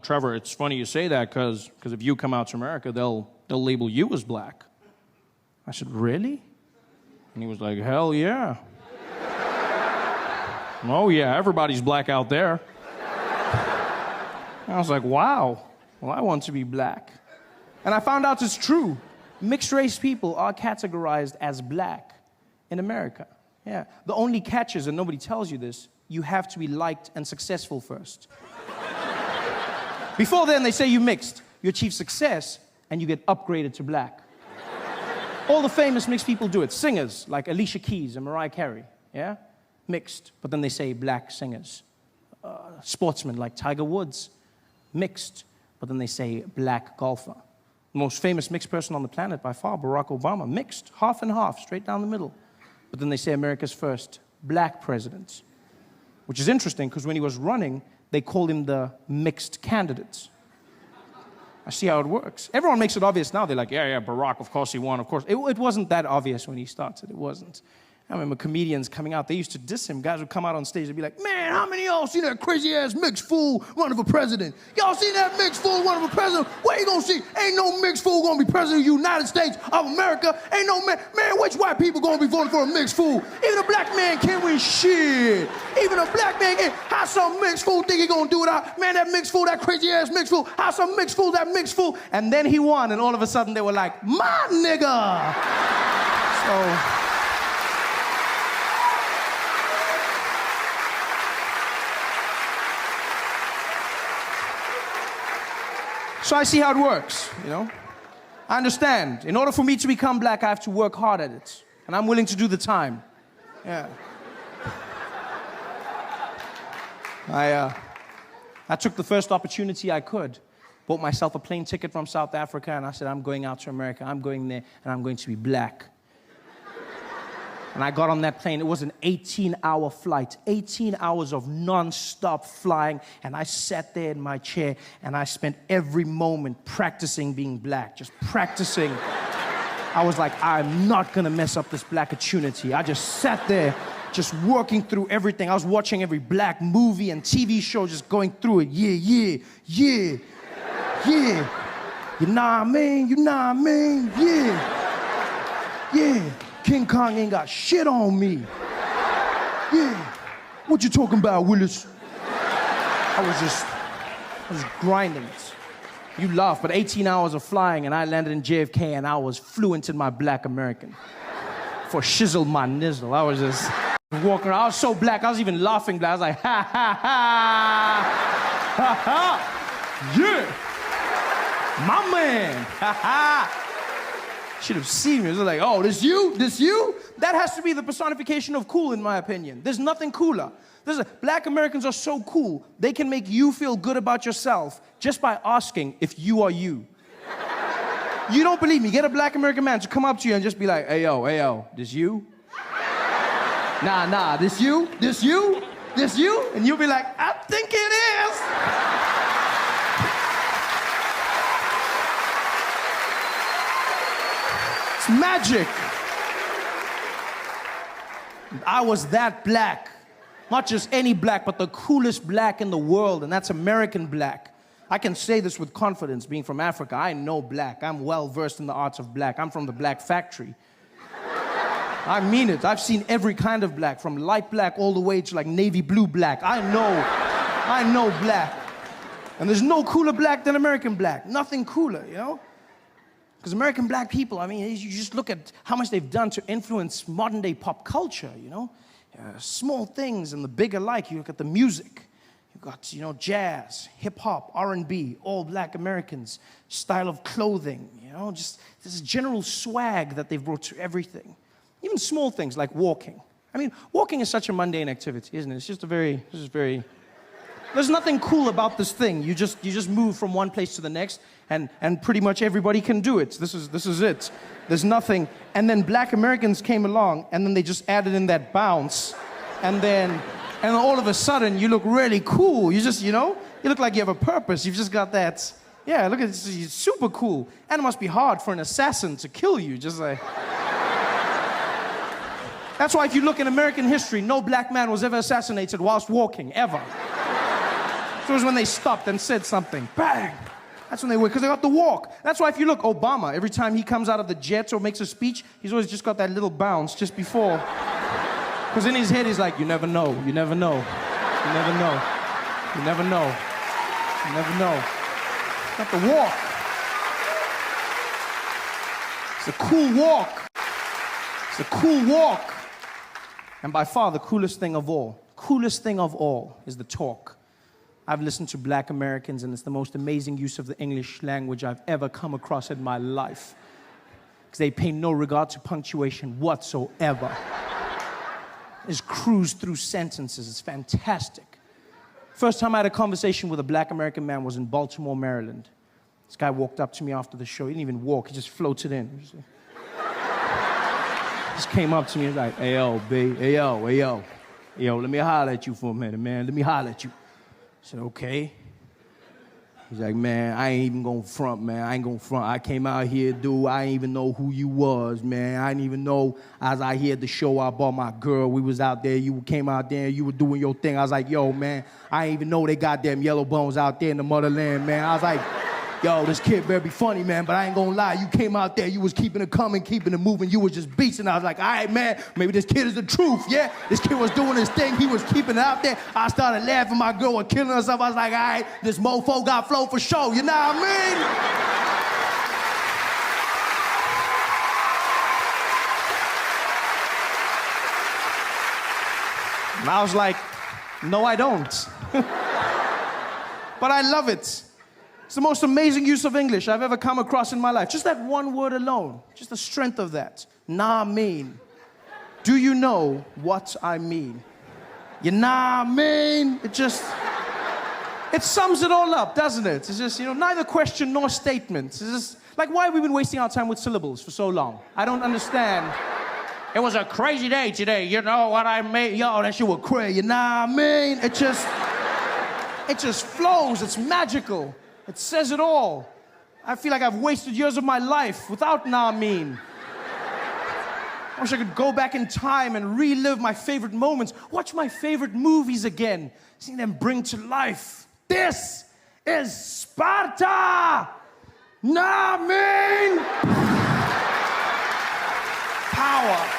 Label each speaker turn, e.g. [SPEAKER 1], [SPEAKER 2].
[SPEAKER 1] Trevor, it's funny you say that because if you come out to America, they'll label you as black. I said, really? And he was like, hell yeah. Oh yeah, everybody's black out there. And I was like, wow, well, I want to be black. And I found out it's true. Mixed race people are categorized as black in America. Yeah. The only catch is, and nobody tells you this, you have to be liked and successful first. Before then, they say you mixed. You achieve success, and you get upgraded to black. All the famous mixed people do it. Singers, like Alicia Keys and Mariah Carey, yeah? Mixed, but then they say black singers. Sportsmen, like Tiger Woods, mixed, but then they say black golfer. The most famous mixed person on the planet by far, Barack Obama, mixed, half and half, straight down the middle. But then they say America's first black president, which is interesting, because when he was running, they called him the mixed candidate. I see how it works. Everyone makes it obvious now. They're like, yeah, Barack, of course he won, of course. It wasn't that obvious when he started. It wasn't. I remember comedians coming out. They used to diss him. Guys would come out on stage and be like, man, how many of y'all seen that crazy-ass mixed fool running for president? Y'all seen that mixed fool running for president? Where you gonna see? Ain't no mixed fool gonna be president of the United States of America. Ain't no man, which white people gonna be voting for a mixed fool? Even a black man can't win shit. Even a black man can't. How some mixed fool think he gonna do it out? Man, that mixed fool, that crazy-ass mixed fool. How some mixed fool, that mixed fool? And then he won, and all of a sudden they were like, my nigga. So I see how it works, you know? I understand. In order for me to become black, I have to work hard at it. And I'm willing to do the time. Yeah. I took the first opportunity I could. Bought myself a plane ticket from South Africa, and I said, I'm going out to America. I'm going there, and I'm going to be black. And I got on that plane. It was an 18-hour flight, 18 hours of non-stop flying. And I sat there in my chair, and I spent every moment practicing being black, just practicing. I was like, I'm not gonna mess up this black opportunity. I just sat there, just working through everything. I was watching every black movie and TV show, just going through it. Yeah. You know what I mean? Yeah. King Kong ain't got shit on me. Yeah. What you talking about, Willis? I was grinding it. You laugh, but 18 hours of flying, and I landed in JFK, and I was fluent in my black American. For shizzle my nizzle. I was just walking around. I was so black, I was even laughing black. I was like, ha, ha, ha. Yeah. My man. Ha, ha. Should have seen me. It was like, oh, this you? That has to be the personification of cool, in my opinion. There's nothing cooler. Black Americans are so cool, they can make you feel good about yourself just by asking if you are you. You don't believe me? Get a black American man to come up to you and just be like, hey, yo, this you? Nah, this you? And you'll be like, I think it is. Magic. I was that black. Not just any black, but the coolest black in the world, and that's American black. I can say this with confidence, being from Africa. I know black. I'm well versed in the arts of black. I'm from the black factory. I mean it. I've seen every kind of black, from light black all the way to like navy blue black. I know black. And there's no cooler black than American black. Nothing cooler, you know? Because American black people, I mean, you just look at how much they've done to influence modern-day pop culture, you know? Small things and the big alike. You look at the music. You've got, you know, jazz, hip-hop, R&B, all black Americans, style of clothing, you know? Just this general swag that they've brought to everything. Even small things like walking. I mean, walking is such a mundane activity, isn't it? It's just very... There's nothing cool about this thing. You just move from one place to the next, and pretty much everybody can do it. This is it. There's nothing. And then black Americans came along, and then they just added in that bounce, and then all of a sudden you look really cool. You just, you know, you look like you have a purpose. You've just got that. Yeah, look at this. It's super cool. And it must be hard for an assassin to kill you. Just like. That's why if you look in American history, no black man was ever assassinated whilst walking, ever. It was when they stopped and said something. Bang! That's when they were, because they got the walk. That's why if you look, Obama, every time he comes out of the jet or makes a speech, he's always just got that little bounce just before. Because in his head, he's like, you never know, you never know, you never know, you never know, you never know. Got the walk. It's a cool walk. It's a cool walk. And by far, the coolest thing of all is the talk. I've listened to black Americans, and it's the most amazing use of the English language I've ever come across in my life. Because they pay no regard to punctuation whatsoever. Just cruise through sentences. It's fantastic. First time I had a conversation with a black American man was in Baltimore, Maryland. This guy walked up to me after the show. He didn't even walk. He just floated in. Just came up to me and was like, hey, yo, B, hey, yo, hey, yo. Hey, yo, let me holler at you for a minute, man. Let me holler at you. I said, okay. He's like, man, I ain't even gonna front, man. I ain't gonna front. I came out here, dude. I ain't even know who you was, man. I didn't even know. As I heard the show, I bought my girl. We was out there. You came out there. You were doing your thing. I was like, yo, man, I ain't even know they got them yellow bones out there in the motherland, man. I was like, yo, this kid better be funny, man, but I ain't gonna lie. You came out there, you was keeping it coming, keeping it moving. You was just beasting. I was like, all right, man, maybe this kid is the truth, yeah? This kid was doing his thing. He was keeping it out there. I started laughing. My girl was killing herself. I was like, all right, this mofo got flow for show. You know what I mean? And I was like, no, I don't. But I love it. It's the most amazing use of English I've ever come across in my life. Just that one word alone. Just the strength of that. Nah mean. Do you know what I mean? You nah mean? It sums it all up, doesn't it? It's just, neither question nor statement. It's just, like, why have we been wasting our time with syllables for so long? I don't understand. It was a crazy day today, you know what I mean? Yo, that shit was crazy, you know what I mean? It just flows, it's magical. It says it all. I feel like I've wasted years of my life without nah mean. I wish I could go back in time and relive my favorite moments, watch my favorite movies again, seeing them bring to life. This is Sparta! Nah mean! Power.